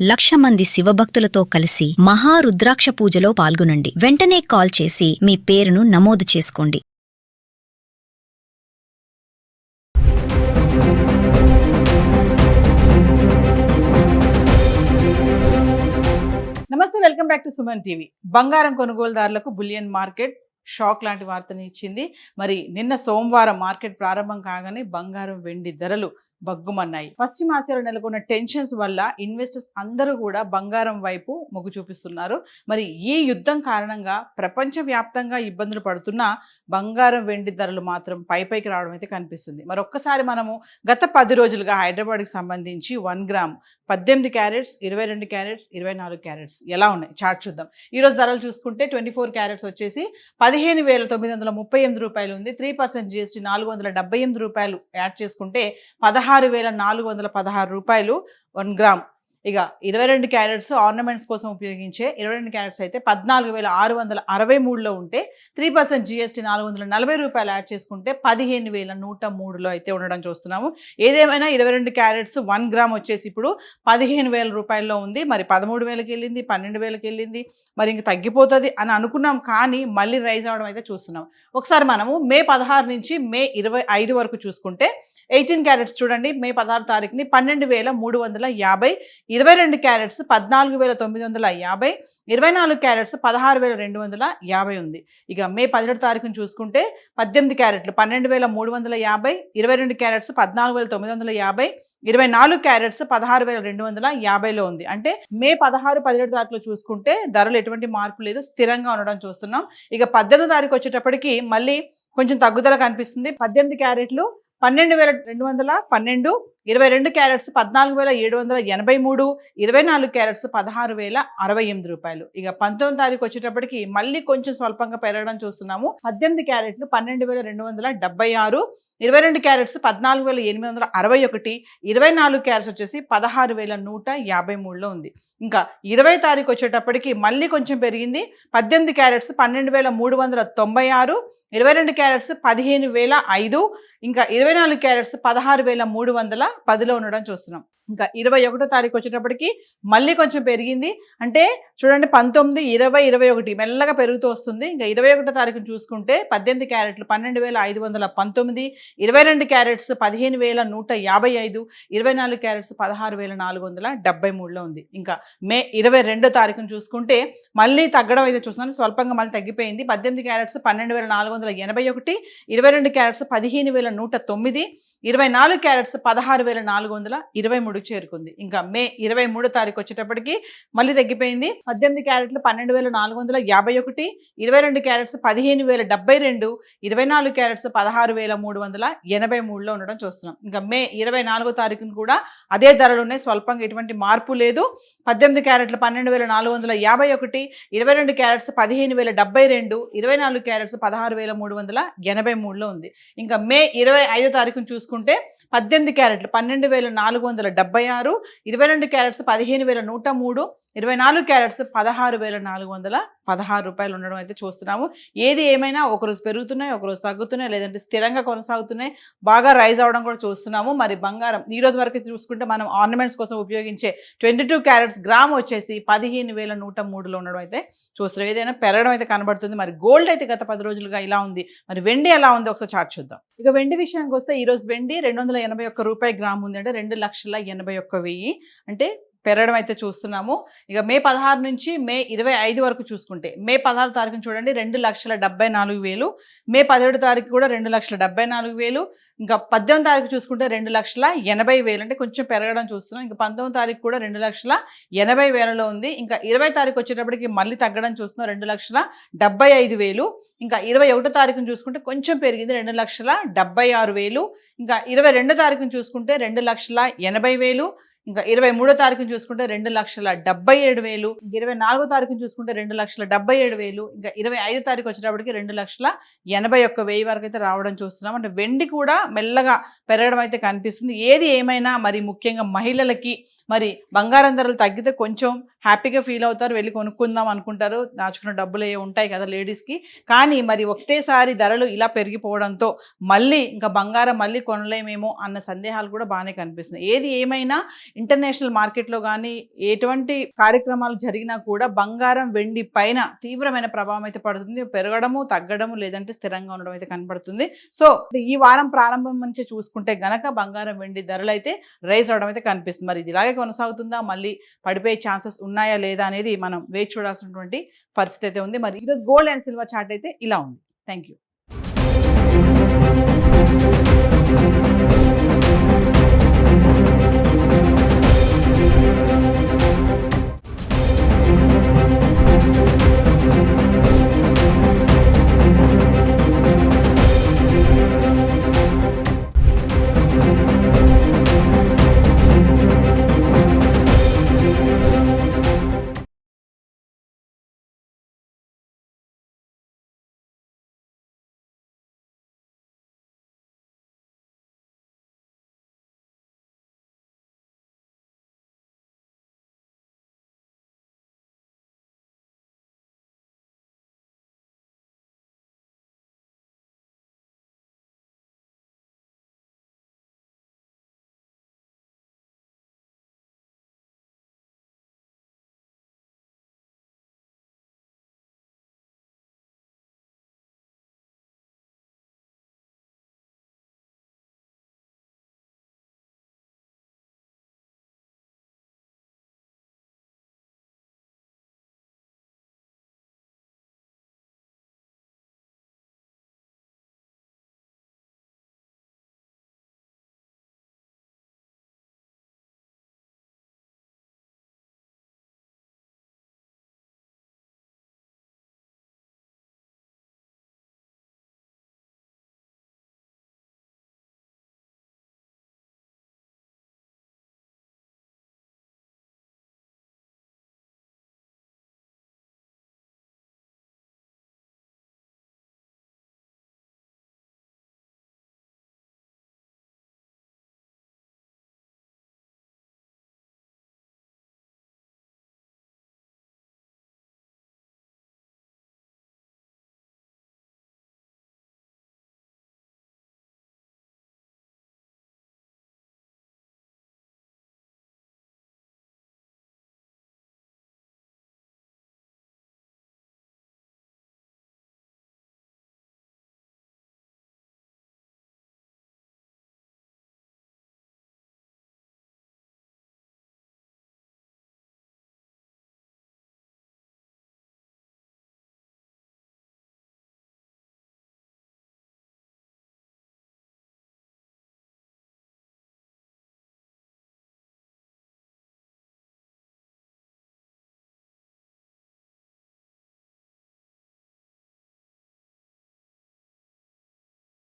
1,00,000 మంది శివభక్తులతో కలిసి మహారుద్రాక్ష పూజలో పాల్గొనండి. వెంటనే కాల్ చేసి మీ పేరును నమోదు చేసుకోండి. నమస్తే, welcome back to Suman TV. బంగారం కొనుగోలుదారులకు బులియన్ మార్కెట్ షాక్ లాంటి వార్తని ఇచ్చింది. మరి నిన్న సోమవారం మార్కెట్ ప్రారంభం కాగానే బంగారం వెండి ధరలు బగ్గుమన్నాయి. పశ్చిమ ఆసియాలో నెలకొన్న టెన్షన్స్ వల్ల ఇన్వెస్టర్స్ అందరూ కూడా బంగారం వైపు మొగ్గు చూపిస్తున్నారు. మరి ఈ యుద్ధం కారణంగా ప్రపంచవ్యాప్తంగా ఇబ్బందులు పడుతున్న బంగారం వెండి ధరలు మాత్రం పైకి రావడం అయితే కనిపిస్తుంది. మరి ఒక్కసారి మనము గత 10 రోజులుగా హైదరాబాద్కి సంబంధించి 1 గ్రామ్ 18 క్యారెట్స్, 22 క్యారెట్స్, 24 క్యారెట్స్ ఎలా ఉన్నాయి చార్ట్ చూద్దాం. ఈరోజు ధరలు చూసుకుంటే 24 క్యారెట్స్ వచ్చేసి 15,938 రూపాయలు ఉంది. 3% GST 478 రూపాయలు యాడ్ చేసుకుంటే 16,416 రూపాయలు 1 గ్రామ్. ఇక 22 క్యారెట్స్ ఆర్నమెంట్స్ కోసం ఉపయోగించే 22 క్యారెట్స్ అయితే 14,663లో ఉంటే 3% GST 440 రూపాయలు యాడ్ చేసుకుంటే 15,103లో అయితే ఉండడం చూస్తున్నాము. ఏదేమైనా 22 క్యారెట్స్ 1 గ్రామ్ వచ్చేసి ఇప్పుడు 15,000 రూపాయల్లో ఉంది. మరి 13,000కి వెళ్ళింది, 12,000కి వెళ్ళింది. మరి ఇంక తగ్గిపోతుంది అని అనుకున్నాం, కానీ మళ్ళీ రైజ్ అవడం అయితే చూస్తున్నాం. ఒకసారి మనము మే 16 నుంచి మే 25 వరకు చూసుకుంటే 18 క్యారెట్స్ చూడండి, మే 16 తారీఖుని 12,350, 22 క్యారెట్స్ 14,950, 24 క్యారెట్స్ 16,250 ఉంది. ఇక మే 17 తారీఖుని చూసుకుంటే 18 క్యారెట్లు 12,350, 22 క్యారెట్స్ 14,950, 24 క్యారెట్స్ 16,250లో ఉంది. అంటే మే 16, 17 తారీఖులో చూసుకుంటే ధరలు ఎటువంటి మార్పు లేదు, స్థిరంగా ఉండడం చూస్తున్నాం. ఇక 18 తారీఖు వచ్చేటప్పటికి మళ్ళీ కొంచెం తగ్గుదల కనిపిస్తుంది. 18 క్యారెట్లు 12,212, 22 క్యారెట్స్ 14,783, 24 క్యారెట్స్ 16,068 రూపాయలు. ఇక 19 తారీఖు వచ్చేటప్పటికి మళ్ళీ కొంచెం స్వల్పంగా పెరగడం చూస్తున్నాము. 18 క్యారెట్లు 12,276, 22 క్యారెట్స్ 14,861, 24 క్యారెట్స్ వచ్చేసి 16,153లో ఉంది. ఇంకా 20 తారీఖు వచ్చేటప్పటికి మళ్ళీ కొంచెం పెరిగింది. 18 క్యారెట్స్ 12,396, 22 క్యారెట్స్ 15,005, ఇంకా 24 క్యారెట్స్ 16,310లో ఉండడం చూస్తున్నాం. ఇంకా 21 తారీఖు వచ్చేటప్పటికి మళ్ళీ కొంచెం పెరిగింది. అంటే చూడండి 19, 20, 21 మెల్లగా పెరుగుతూ వస్తుంది. ఇంకా 21 తారీఖును చూసుకుంటే 18 క్యారెట్లు 12,519, 22 క్యారెట్స్ 15,155, 24 క్యారెట్స్ 16,473లో ఉంది. ఇంకా మే 22 తారీఖును చూసుకుంటే మళ్ళీ తగ్గడం అయితే చూస్తున్నాను, స్వల్పంగా మళ్ళీ తగ్గిపోయింది. 18 క్యారెట్స్ 12,481, 22 క్యారెట్స్ 15,109, 24 క్యారెట్స్ 16,423 చేరుకుంది. ఇంకా మే 23 తారీఖు వచ్చేటప్పటికి మళ్ళీ తగ్గిపోయింది. 18 క్యారెట్లు 12,451, 22 క్యారెట్స్ 15,072, 24 క్యారెట్స్ 16,383లో ఉండడం చూస్తున్నాం. ఇంకా మే 24 తారీఖును కూడా అదే ధరలు ఉన్నాయి, స్వల్పంగా ఎటువంటి మార్పు లేదు. 18 క్యారెట్లు 12,451, 22 క్యారెట్స్ 15,072, 24 క్యారెట్స్ 16,383లో ఉంది. ఇంకా మే 25 తారీఖును చూసుకుంటే 18 క్యారెట్లు 12,476, 22 క్యారెట్స్ 15,103, 24 క్యారెట్స్ 16,416 రూపాయలు ఉండడం అయితే చూస్తున్నాము. ఏది ఏమైనా ఒకరోజు పెరుగుతున్నాయి, ఒకరోజు తగ్గుతున్నాయి, లేదంటే స్థిరంగా కొనసాగుతున్నాయి, బాగా రైజ్ అవడం కూడా చూస్తున్నాము. మరి బంగారం ఈ రోజు వరకు చూసుకుంటే మనం ఆర్నమెంట్స్ కోసం ఉపయోగించే 22 క్యారెట్స్ గ్రామ్ వచ్చేసి 15,103లో ఉండడం అయితే చూస్తున్నాం. ఏదైనా పెరగడం అయితే కనబడుతుంది. మరి గోల్డ్ అయితే గత 10 రోజులుగా ఇలా ఉంది. మరి వెండి ఎలా ఉంది ఒకసారి చార్ట్ చూద్దాం. ఇక వెండి విషయానికి వస్తే ఈ రోజు వెండి 281 రూపాయల గ్రామ్ ఉంది. అంటే 2,81,000 అంటే పెరగడం అయితే చూస్తున్నాము. ఇక మే 16 నుంచి మే 25 వరకు చూసుకుంటే మే 16 తారీఖున చూడండి 2,74,000, మే 17 తారీఖు కూడా 2,74,000, ఇంకా 18 తారీఖు చూసుకుంటే 2,80,000 అంటే కొంచెం పెరగడం చూస్తున్నాం. ఇంకా 19 తారీఖు కూడా 2,80,000లో ఉంది. ఇంకా 20 తారీఖు వచ్చేటప్పటికి మళ్ళీ తగ్గడం చూస్తున్నాం, 2,75,000. ఇంకా 21 తారీఖును చూసుకుంటే కొంచెం పెరిగింది, 2,76,000. ఇంకా 22 తారీఖును చూసుకుంటే 2,80,000. ఇంకా 23 తారీఖును చూసుకుంటే 2,77,000, 24 తారీఖును చూసుకుంటే 2,77,000, ఇంకా 25 తారీఖు వచ్చేటప్పటికి 2,81,000 వరకు అయితే రావడం చూస్తున్నాం. అంటే వెండి కూడా మెల్లగా పెరగడం అయితే కనిపిస్తుంది. ఏది ఏమైనా మరి ముఖ్యంగా మహిళలకి మరి బంగారం ధరలు తగ్గితే కొంచెం హ్యాపీగా ఫీల్ అవుతారు, వెళ్ళి కొనుక్కుందాం అనుకుంటారు, దాచుకున్న డబ్బులు ఏ ఉంటాయి కదా లేడీస్కి. కానీ మరి ఒకటేసారి ధరలు ఇలా పెరిగిపోవడంతో మళ్ళీ ఇంకా బంగారం మళ్ళీ కొనలేమేమో అన్న సందేహాలు కూడా బాగానే కనిపిస్తున్నాయి. ఏది ఏమైనా ఇంటర్నేషనల్ మార్కెట్లో కానీ ఎటువంటి కార్యక్రమాలు జరిగినా కూడా బంగారం వెండి పైన తీవ్రమైన ప్రభావం అయితే పడుతుంది, పెరగడము తగ్గడము లేదంటే స్థిరంగా ఉండడం అయితే కనబడుతుంది. సో ఈ వారం ప్రారంభం నుంచి చూసుకుంటే గనక బంగారం వెండి ధరలు అయితే రైజ్ అవడం అయితే కనిపిస్తుంది. మరి ఇది ఇలాగే కొనసాగుతుందా, మళ్ళీ పడిపోయే ఛాన్సెస్ ఉన్నాయా లేదా అనేది మనం వేచి చూడాల్సినటువంటి పరిస్థితి అయితే ఉంది. మరి ఈరోజు గోల్డ్ అండ్ సిల్వర్ చార్ట్ అయితే ఇలా ఉంది. Thank you.